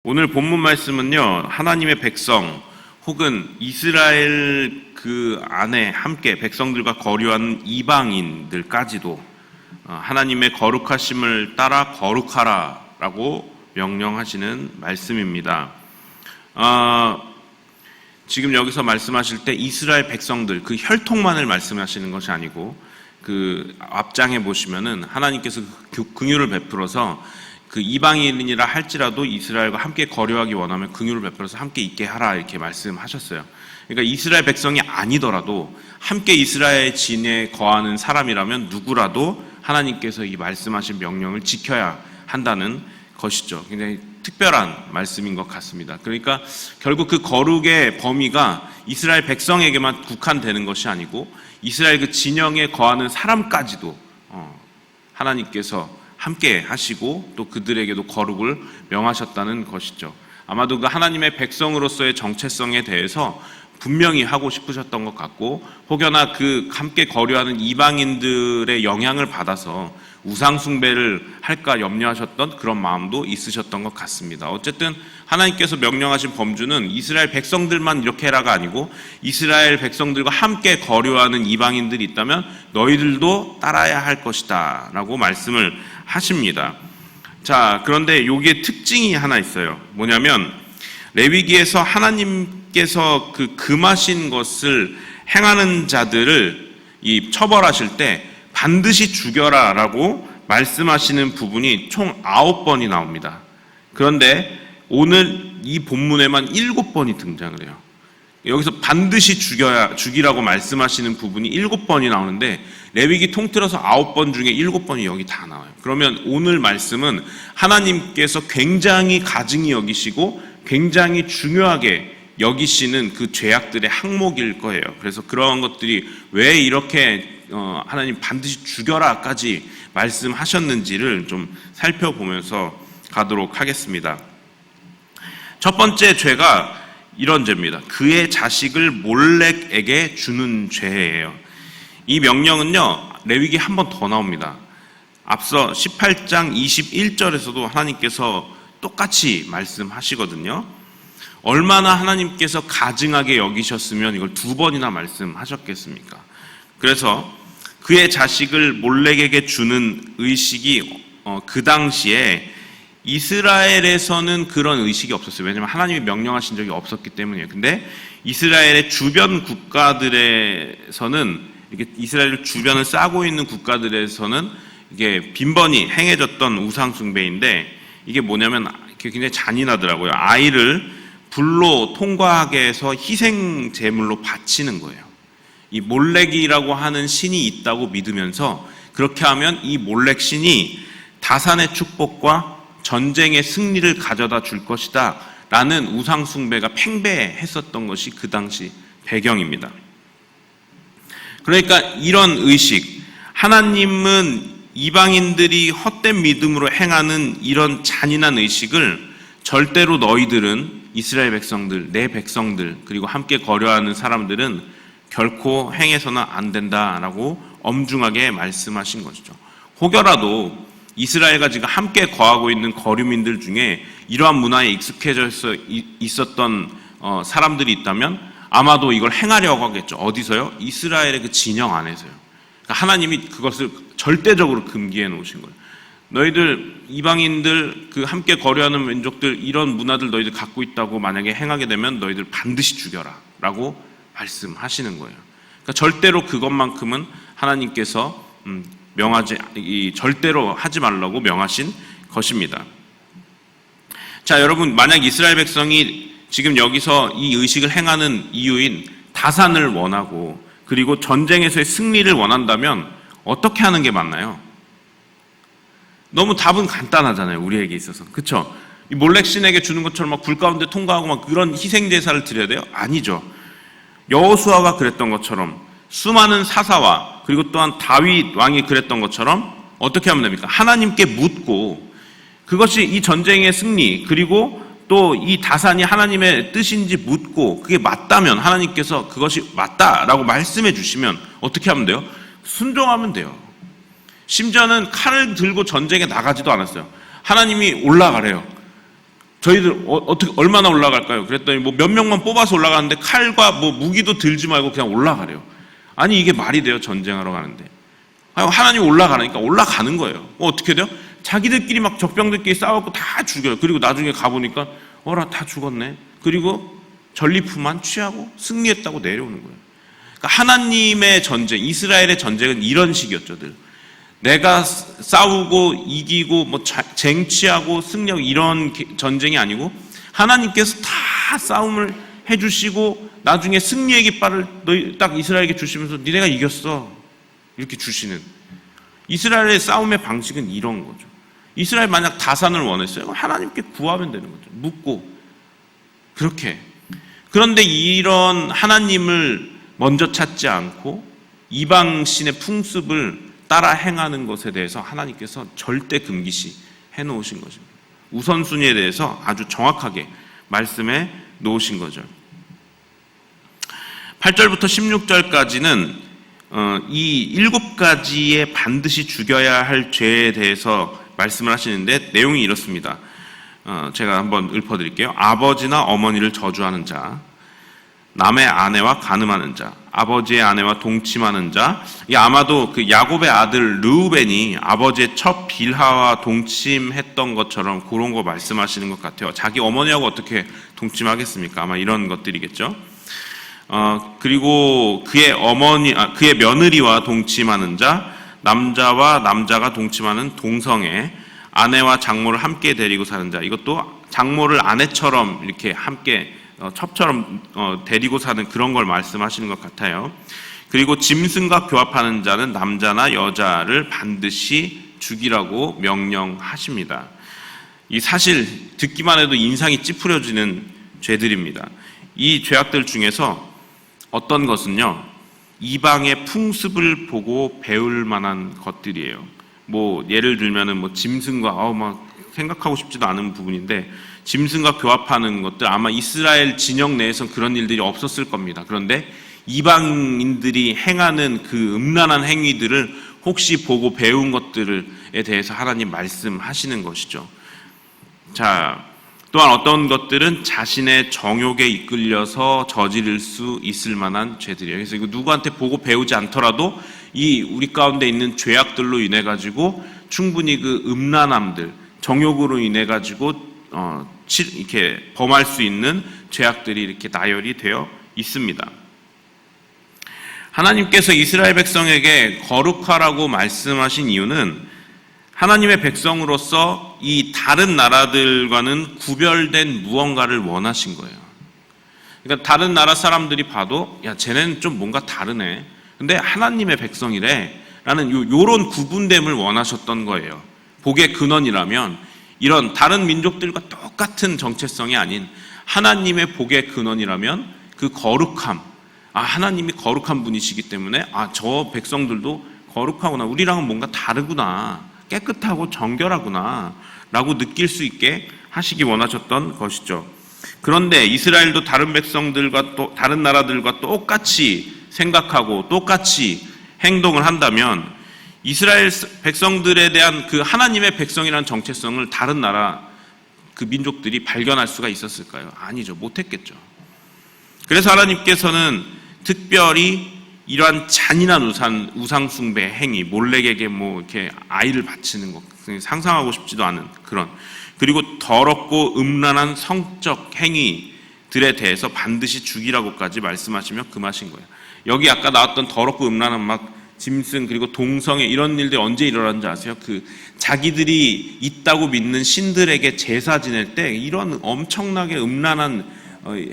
오늘 본문 말씀은요, 하나님의 백성 혹은 이스라엘 그 안에 함께 백성들과 거류하는 이방인들까지도 하나님의 거룩하심을 따라 거룩하라라고 명령하시는 말씀입니다. 지금 여기서 말씀하실 때 이스라엘 백성들 그 혈통만을 말씀하시는 것이 아니고 그 앞장에 보시면은 하나님께서 긍휼을 베풀어서 그 이방인이라 할지라도 이스라엘과 함께 거류하기 원하면 긍휼을 베풀어서 함께 있게 하라 이렇게 말씀하셨어요. 그러니까 이스라엘 백성이 아니더라도 함께 이스라엘 진에 거하는 사람이라면 누구라도 하나님께서 이 말씀하신 명령을 지켜야 한다는 것이죠. 굉장히 특별한 말씀인 것 같습니다. 그러니까 결국 그 거룩의 범위가 이스라엘 백성에게만 국한되는 것이 아니고 이스라엘 그 진영에 거하는 사람까지도 하나님께서 함께 하시고 또 그들에게도 거룩을 명하셨다는 것이죠. 아마도 그 하나님의 백성으로서의 정체성에 대해서 분명히 하고 싶으셨던 것 같고 혹여나 그 함께 거류하는 이방인들의 영향을 받아서 우상 숭배를 할까 염려하셨던 그런 마음도 있으셨던 것 같습니다. 어쨌든 하나님께서 명령하신 범주는 이스라엘 백성들만 이렇게 해라가 아니고 이스라엘 백성들과 함께 거류하는 이방인들이 있다면 너희들도 따라야 할 것이다 라고 말씀을 하십니다. 자, 그런데 여기에 특징이 하나 있어요. 뭐냐면 레위기에서 하나님께서 그 금하신 것을 행하는 자들을 처벌하실 때 반드시 죽여라 라고 말씀하시는 부분이 총 9번이 나옵니다. 그런데 오늘 이 본문에만 7번이 등장을 해요. 여기서 반드시 죽이라고 말씀하시는 부분이 7번이 나오는데 레위기 통틀어서 9번 중에 7번이 여기 다 나와요. 그러면 오늘 말씀은 하나님께서 굉장히 가증히 여기시고 굉장히 중요하게 여기시는 그 죄악들의 항목일 거예요. 그래서 그런 것들이 왜 이렇게 하나님 반드시 죽여라까지 말씀하셨는지를 좀 살펴보면서 가도록 하겠습니다. 첫 번째 죄가 이런 죄입니다. 그의 자식을 몰렉에게 주는 죄예요. 이 명령은요, 레위기 한 번 더 나옵니다. 앞서 18장 21절에서도 하나님께서 똑같이 말씀하시거든요. 얼마나 하나님께서 가증하게 여기셨으면 이걸 2번이나 말씀하셨겠습니까? 그래서 그의 자식을 몰렉에게 주는 의식이 그 당시에 이스라엘에서는 그런 의식이 없었어요. 왜냐하면 하나님이 명령하신 적이 없었기 때문이에요. 근데 이스라엘의 주변 국가들에서는 이렇게 이스라엘 주변을 싸고 있는 국가들에서는 이게 빈번히 행해졌던 우상 숭배인데 이게 뭐냐면 굉장히 잔인하더라고요. 아이를 불로 통과하게 해서 희생 제물로 바치는 거예요. 이 몰렉이라고 하는 신이 있다고 믿으면서 그렇게 하면 이 몰렉 신이 다산의 축복과 전쟁의 승리를 가져다 줄 것이다 라는 우상 숭배가 팽배했었던 것이 그 당시 배경입니다. 그러니까 이런 의식, 하나님은 이방인들이 헛된 믿음으로 행하는 이런 잔인한 의식을 절대로 너희들은 이스라엘 백성들, 내 백성들, 그리고 함께 거류하는 사람들은 결코 행해서는 안 된다라고 엄중하게 말씀하신 것이죠. 혹여라도 이스라엘과 지금 함께 거하고 있는 거류민들 중에 이러한 문화에 익숙해져 있었던 사람들이 있다면 아마도 이걸 행하려고 하겠죠. 어디서요? 이스라엘의 그 진영 안에서요. 그러니까 하나님이 그것을 절대적으로 금기해 놓으신 거예요. 너희들 이방인들 그 함께 거류하는 민족들 이런 문화들 너희들 갖고 있다고 만약에 행하게 되면 너희들 반드시 죽여라 라고 말씀하시는 거예요. 그러니까 절대로 그것만큼은 하나님께서 절대로 하지 말라고 명하신 것입니다. 자, 여러분, 만약 이스라엘 백성이 지금 여기서 이 의식을 행하는 이유인 다산을 원하고 그리고 전쟁에서의 승리를 원한다면 어떻게 하는 게 맞나요? 너무 답은 간단하잖아요, 우리에게 있어서. 그렇죠? 이 몰렉 신에게 주는 것처럼 막 불 가운데 통과하고 막 그런 희생 제사를 드려야 돼요? 아니죠. 여호수아가 그랬던 것처럼 수많은 사사와 그리고 또한 다윗 왕이 그랬던 것처럼 어떻게 하면 됩니까? 하나님께 묻고 그것이 이 전쟁의 승리 그리고 또 이 다산이 하나님의 뜻인지 묻고 그게 맞다면 하나님께서 그것이 맞다라고 말씀해 주시면 어떻게 하면 돼요? 순종하면 돼요. 심지어는 칼을 들고 전쟁에 나가지도 않았어요. 하나님이 올라가래요. 저희들 어떻게 얼마나 올라갈까요? 그랬더니 뭐 몇 명만 뽑아서 올라가는데 칼과 뭐 무기도 들지 말고 그냥 올라가래요. 아니 이게 말이 돼요? 전쟁하러 가는데. 하나님 올라가니까 올라가는 거예요. 어떻게 돼요? 자기들끼리 막 적병들끼리 싸웠고 다 죽여요. 그리고 나중에 가보니까 어라 다 죽었네. 그리고 전리품만 취하고 승리했다고 내려오는 거예요. 그러니까 하나님의 전쟁, 이스라엘의 전쟁은 이런 식이었죠. 늘. 내가 싸우고 이기고 뭐 쟁취하고 승리하고 이런 전쟁이 아니고 하나님께서 다 싸움을 해주시고 나중에 승리의 깃발을 너희 딱 이스라엘에게 주시면서 니네가 이겼어 이렇게 주시는 이스라엘의 싸움의 방식은 이런 거죠. 이스라엘 만약 다산을 원했어요. 하나님께 구하면 되는 거죠. 묻고 그렇게. 그런데 이런 하나님을 먼저 찾지 않고 이방신의 풍습을 따라 행하는 것에 대해서 하나님께서 절대 금기시 해놓으신 것입니다. 우선순위에 대해서 아주 정확하게 말씀해 놓으신 거죠. 8절부터 16절까지는 이 7가지의 반드시 죽여야 할 죄에 대해서 말씀을 하시는데 내용이 이렇습니다. 제가 한번 읊어드릴게요. 아버지나 어머니를 저주하는 자, 남의 아내와 간음하는 자, 아버지의 아내와 동침하는 자. 이 아마도 그 야곱의 아들 르우벤이 아버지의 첫 빌하와 동침했던 것처럼 그런 거 말씀하시는 것 같아요. 자기 어머니하고 어떻게 동침하겠습니까? 아마 이런 것들이겠죠. 그리고 그의 며느리와 동침하는 자, 남자와 남자가 동침하는 동성애, 아내와 장모를 함께 데리고 사는 자. 이것도 장모를 아내처럼 이렇게 함께 첩처럼 데리고 사는 그런 걸 말씀하시는 것 같아요. 그리고 짐승과 교합하는 자는 남자나 여자를 반드시 죽이라고 명령하십니다. 이 사실 듣기만 해도 인상이 찌푸려지는 죄들입니다. 이 죄악들 중에서 어떤 것은요, 이방의 풍습을 보고 배울 만한 것들이에요. 뭐 예를 들면은 뭐 짐승과 막 생각하고 싶지도 않은 부분인데, 짐승과 교합하는 것들, 아마 이스라엘 진영 내에선 그런 일들이 없었을 겁니다. 그런데 이방인들이 행하는 그 음란한 행위들을 혹시 보고 배운 것들에 대해서 하나님 말씀하시는 것이죠. 자, 또한 어떤 것들은 자신의 정욕에 이끌려서 저지를 수 있을 만한 죄들이에요. 그래서 이거 누구한테 보고 배우지 않더라도 이 우리 가운데 있는 죄악들로 인해 가지고 충분히 그 음란함들, 정욕으로 인해 가지고 이렇게 범할 수 있는 죄악들이 이렇게 나열이 되어 있습니다. 하나님께서 이스라엘 백성에게 거룩하라고 말씀하신 이유는 하나님의 백성으로서 이 다른 나라들과는 구별된 무언가를 원하신 거예요. 그러니까 다른 나라 사람들이 봐도 야 쟤네는 좀 뭔가 다르네. 근데 하나님의 백성이래 라는 요런 구분됨을 원하셨던 거예요. 복의 근원이라면 이런 다른 민족들과 똑같은 정체성이 아닌 하나님의 복의 근원이라면 그 거룩함, 하나님이 거룩한 분이시기 때문에 저 백성들도 거룩하구나, 우리랑은 뭔가 다르구나, 깨끗하고 정결하구나 라고 느낄 수 있게 하시기 원하셨던 것이죠. 그런데 이스라엘도 다른 백성들과 또 다른 나라들과 똑같이 생각하고 똑같이 행동을 한다면 이스라엘 백성들에 대한 그 하나님의 백성이라는 정체성을 다른 나라 그 민족들이 발견할 수가 있었을까요? 아니죠. 못했겠죠. 그래서 하나님께서는 특별히 이러한 잔인한 우상 숭배 행위, 몰렉에게 뭐 이렇게 아이를 바치는 것, 상상하고 싶지도 않은 그런, 그리고 더럽고 음란한 성적 행위들에 대해서 반드시 죽이라고까지 말씀하시며 금하신 거예요. 여기 아까 나왔던 더럽고 음란한 막 짐승 그리고 동성애 이런 일들이 언제 일어나는지 아세요? 그 자기들이 있다고 믿는 신들에게 제사 지낼 때 이런 엄청나게 음란한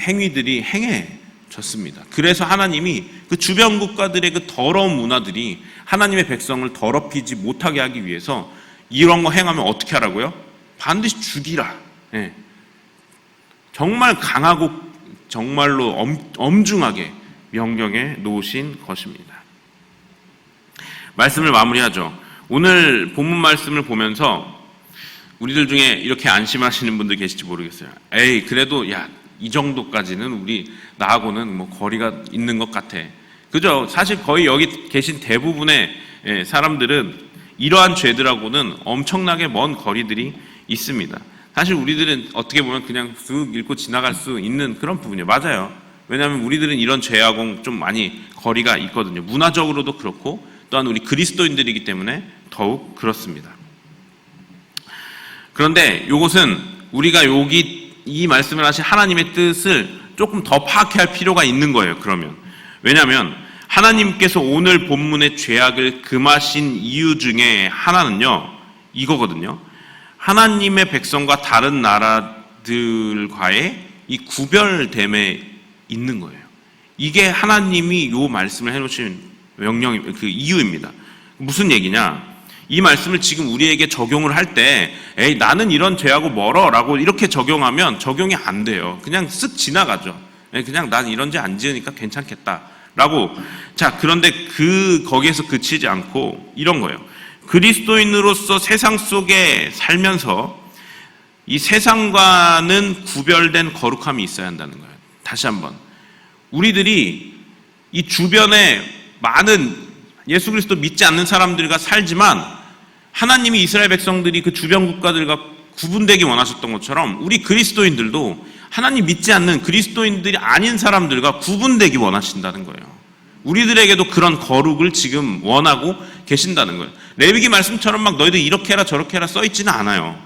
행위들이 행해졌습니다. 그래서 하나님이 그 주변 국가들의 그 더러운 문화들이 하나님의 백성을 더럽히지 못하게 하기 위해서 이런 거 행하면 어떻게 하라고요? 반드시 죽이라. 네. 정말 강하고 정말로 엄중하게 명령해 놓으신 것입니다. 말씀을 마무리하죠. 오늘 본문 말씀을 보면서 우리들 중에 이렇게 안심하시는 분들 계실지 모르겠어요. 에이, 그래도 이 정도까지는 나하고는 뭐 거리가 있는 것 같아. 그죠? 사실 거의 여기 계신 대부분의 사람들은 이러한 죄들하고는 엄청나게 먼 거리들이 있습니다. 사실 우리들은 어떻게 보면 그냥 쓱 읽고 지나갈 수 있는 그런 부분이에요. 맞아요. 왜냐하면 우리들은 이런 죄하고 좀 많이 거리가 있거든요. 문화적으로도 그렇고 또한 우리 그리스도인들이기 때문에 더욱 그렇습니다. 그런데 이것은 우리가 여기 이 말씀을 하신 하나님의 뜻을 조금 더 파악해야 할 필요가 있는 거예요. 그러면 왜냐하면 하나님께서 오늘 본문의 죄악을 금하신 이유 중에 하나는요 이거거든요. 하나님의 백성과 다른 나라들과의 이 구별됨에 있는 거예요. 이게 하나님이 요 말씀을 해놓으신 명령, 그 이유입니다. 무슨 얘기냐? 이 말씀을 지금 우리에게 적용을 할 때, 에이, 나는 이런 죄하고 멀어 라고 이렇게 적용하면 적용이 안 돼요. 그냥 쓱 지나가죠. 그냥 난 이런 죄 안 지으니까 괜찮겠다. 라고. 자, 그런데 거기에서 그치지 않고 이런 거예요. 그리스도인으로서 세상 속에 살면서 이 세상과는 구별된 거룩함이 있어야 한다는 거예요. 다시 한번. 우리들이 이 주변에 많은 예수 그리스도 믿지 않는 사람들과 살지만 하나님이 이스라엘 백성들이 그 주변 국가들과 구분되기 원하셨던 것처럼 우리 그리스도인들도 하나님 믿지 않는 그리스도인들이 아닌 사람들과 구분되기 원하신다는 거예요. 우리들에게도 그런 거룩을 지금 원하고 계신다는 거예요. 레위기 말씀처럼 막 너희들 이렇게 해라 저렇게 해라 써있지는 않아요.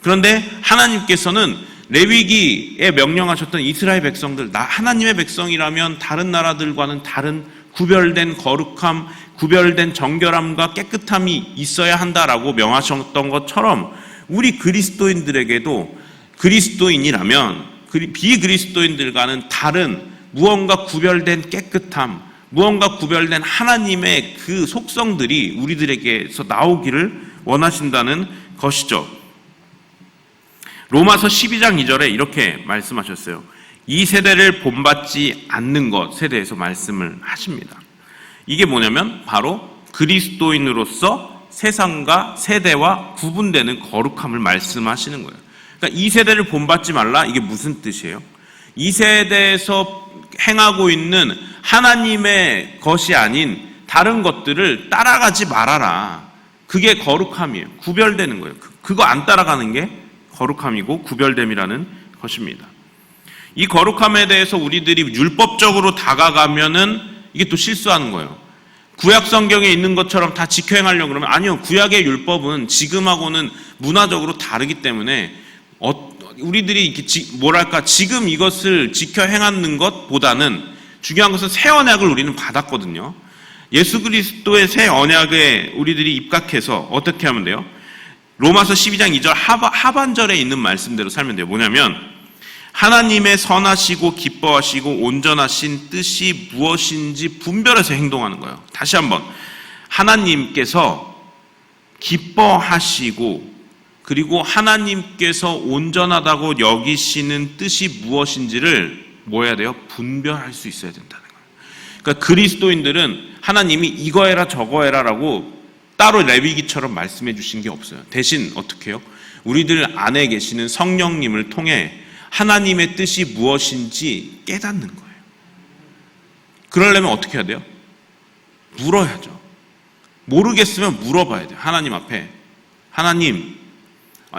그런데 하나님께서는 레위기에 명령하셨던 이스라엘 백성들, 나 하나님의 백성이라면 다른 나라들과는 다른 구별된 거룩함, 구별된 정결함과 깨끗함이 있어야 한다라고 명하셨던 것처럼 우리 그리스도인들에게도 그리스도인이라면 비그리스도인들과는 다른 무언가 구별된 깨끗함, 무언가 구별된 하나님의 그 속성들이 우리들에게서 나오기를 원하신다는 것이죠. 로마서 12장 2절에 이렇게 말씀하셨어요. 이 세대를 본받지 않는 것에 대해서 말씀을 하십니다. 이게 뭐냐면 바로 그리스도인으로서 세상과 세대와 구분되는 거룩함을 말씀하시는 거예요. 그러니까 이 세대를 본받지 말라, 이게 무슨 뜻이에요? 이 세대에서 행하고 있는 하나님의 것이 아닌 다른 것들을 따라가지 말아라. 그게 거룩함이에요. 구별되는 거예요. 그거 안 따라가는 게 거룩함이고 구별됨이라는 것입니다. 이 거룩함에 대해서 우리들이 율법적으로 다가가면은 이게 또 실수하는 거예요. 구약 성경에 있는 것처럼 다 지켜 행하려고 그러면 아니요. 구약의 율법은 지금하고는 문화적으로 다르기 때문에 우리들이 이렇게 지금 이것을 지켜 행하는 것보다는 중요한 것은 새 언약을 우리는 받았거든요. 예수 그리스도의 새 언약에 우리들이 입각해서 어떻게 하면 돼요? 로마서 12장 2절 하반절에 있는 말씀대로 살면 돼요. 뭐냐면 하나님의 선하시고 기뻐하시고 온전하신 뜻이 무엇인지 분별해서 행동하는 거예요. 다시 한번. 하나님께서 기뻐하시고 그리고 하나님께서 온전하다고 여기시는 뜻이 무엇인지를 뭐 해야 돼요? 분별할 수 있어야 된다는 거예요. 그러니까 그리스도인들은 하나님이 이거 해라 저거 해라라고 따로 레위기처럼 말씀해 주신 게 없어요. 대신 어떻게 해요? 우리들 안에 계시는 성령님을 통해 하나님의 뜻이 무엇인지 깨닫는 거예요. 그러려면 어떻게 해야 돼요? 물어야죠. 모르겠으면 물어봐야 돼요. 하나님 앞에. 하나님,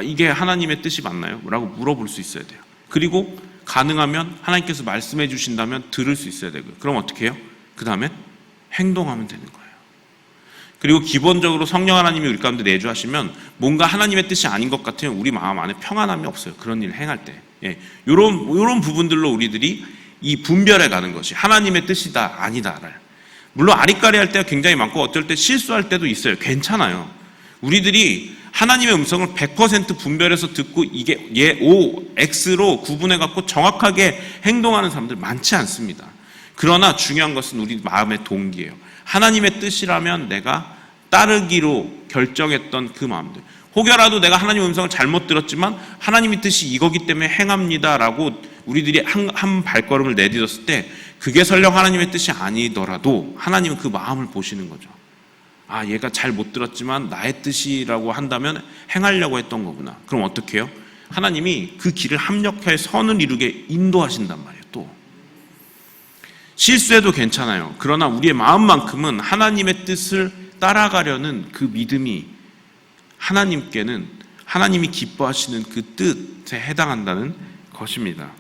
이게 하나님의 뜻이 맞나요? 라고 물어볼 수 있어야 돼요. 그리고 가능하면 하나님께서 말씀해 주신다면 들을 수 있어야 되고요. 그럼 어떻게 해요? 그 다음에 행동하면 되는 거예요. 그리고 기본적으로 성령 하나님이 우리 가운데 내주하시면 뭔가 하나님의 뜻이 아닌 것 같으면 우리 마음 안에 평안함이 없어요. 그런 일을 행할 때. 이런 부분들로 우리들이 이 분별해 가는 것이 하나님의 뜻이다, 아니다를. 물론 아리까리 할 때가 굉장히 많고 어떨 때 실수할 때도 있어요. 괜찮아요. 우리들이 하나님의 음성을 100% 분별해서 듣고 이게 O, X로 구분해 갖고 정확하게 행동하는 사람들 많지 않습니다. 그러나 중요한 것은 우리 마음의 동기예요. 하나님의 뜻이라면 내가 따르기로 결정했던 그 마음들. 혹여라도 내가 하나님의 음성을 잘못 들었지만 하나님의 뜻이 이거기 때문에 행합니다라고 우리들이 한 발걸음을 내딛었을 때 그게 설령 하나님의 뜻이 아니더라도 하나님은 그 마음을 보시는 거죠. 아, 얘가 잘 못 들었지만 나의 뜻이라고 한다면 행하려고 했던 거구나. 그럼 어떻게 해요? 하나님이 그 길을 합력해 선을 이루게 인도하신단 말이에요. 또 실수해도 괜찮아요. 그러나 우리의 마음만큼은 하나님의 뜻을 따라가려는 그 믿음이 하나님께는 하나님이 기뻐하시는 그 뜻에 해당한다는 것입니다.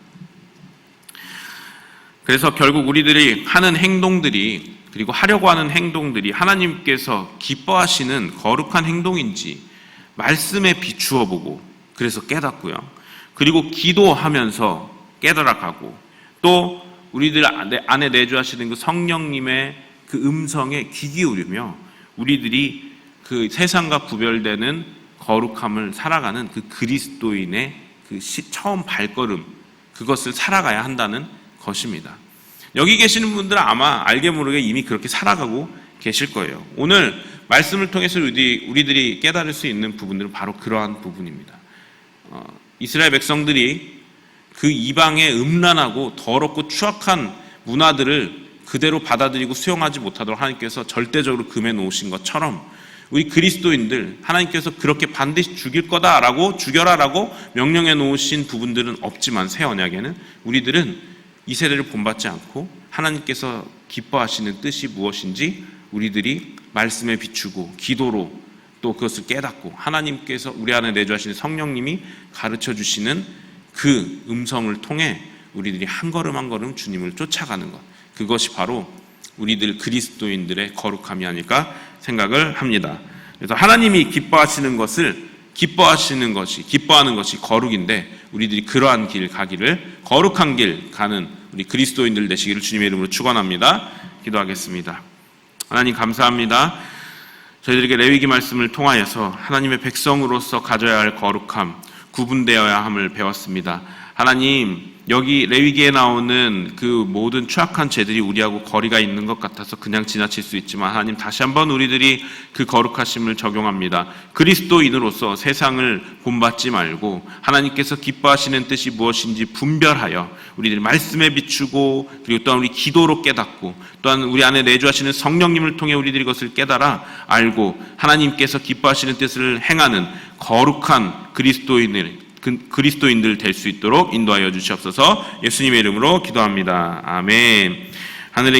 그래서 결국 우리들이 하는 행동들이, 그리고 하려고 하는 행동들이 하나님께서 기뻐하시는 거룩한 행동인지 말씀에 비추어 보고, 그래서 깨닫고요. 그리고 기도하면서 깨달아가고, 또 우리들 안에 내주하시는 그 성령님의 그 음성에 귀 기울이며 우리들이 그 세상과 구별되는 거룩함을 살아가는 그 그리스도인의 그 처음 발걸음, 그것을 살아가야 한다는 것입니다. 여기 계시는 분들은 아마 알게 모르게 이미 그렇게 살아가고 계실 거예요. 오늘 말씀을 통해서 우리들이 깨달을 수 있는 부분들은 바로 그러한 부분입니다. 이스라엘 백성들이 그 이방의 음란하고 더럽고 추악한 문화들을 그대로 받아들이고 수용하지 못하도록 하나님께서 절대적으로 금해 놓으신 것처럼, 우리 그리스도인들 하나님께서 그렇게 반드시 죽일 거다라고, 죽여라라고 명령해 놓으신 부분들은 없지만, 새 언약에는 우리들은 이 세대를 본받지 않고 하나님께서 기뻐하시는 뜻이 무엇인지 우리들이 말씀에 비추고 기도로 또 그것을 깨닫고, 하나님께서 우리 안에 내주하시는 성령님이 가르쳐 주시는 그 음성을 통해 우리들이 한 걸음 한 걸음 주님을 쫓아가는 것, 그것이 바로 우리들 그리스도인들의 거룩함이 아닐까 생각을 합니다. 그래서 하나님이 기뻐하시는 것이 거룩인데, 우리들이 그러한 길 가기를, 거룩한 길 가는 우리 그리스도인들 되시기를 주님의 이름으로 축원합니다. 기도하겠습니다. 하나님 감사합니다. 저희들에게 레위기 말씀을 통하여서 하나님의 백성으로서 가져야 할 거룩함, 구분되어야 함을 배웠습니다. 하나님, 여기 레위기에 나오는 그 모든 추악한 죄들이 우리하고 거리가 있는 것 같아서 그냥 지나칠 수 있지만, 하나님 다시 한번 우리들이 그 거룩하심을 적용합니다. 그리스도인으로서 세상을 본받지 말고 하나님께서 기뻐하시는 뜻이 무엇인지 분별하여 우리들이 말씀에 비추고, 그리고 또한 우리 기도로 깨닫고, 또한 우리 안에 내주하시는 성령님을 통해 우리들이 그것을 깨달아 알고 하나님께서 기뻐하시는 뜻을 행하는 거룩한 그리스도인들 될 수 있도록 인도하여 주시옵소서. 예수님의 이름으로 기도합니다. 아멘. 하늘에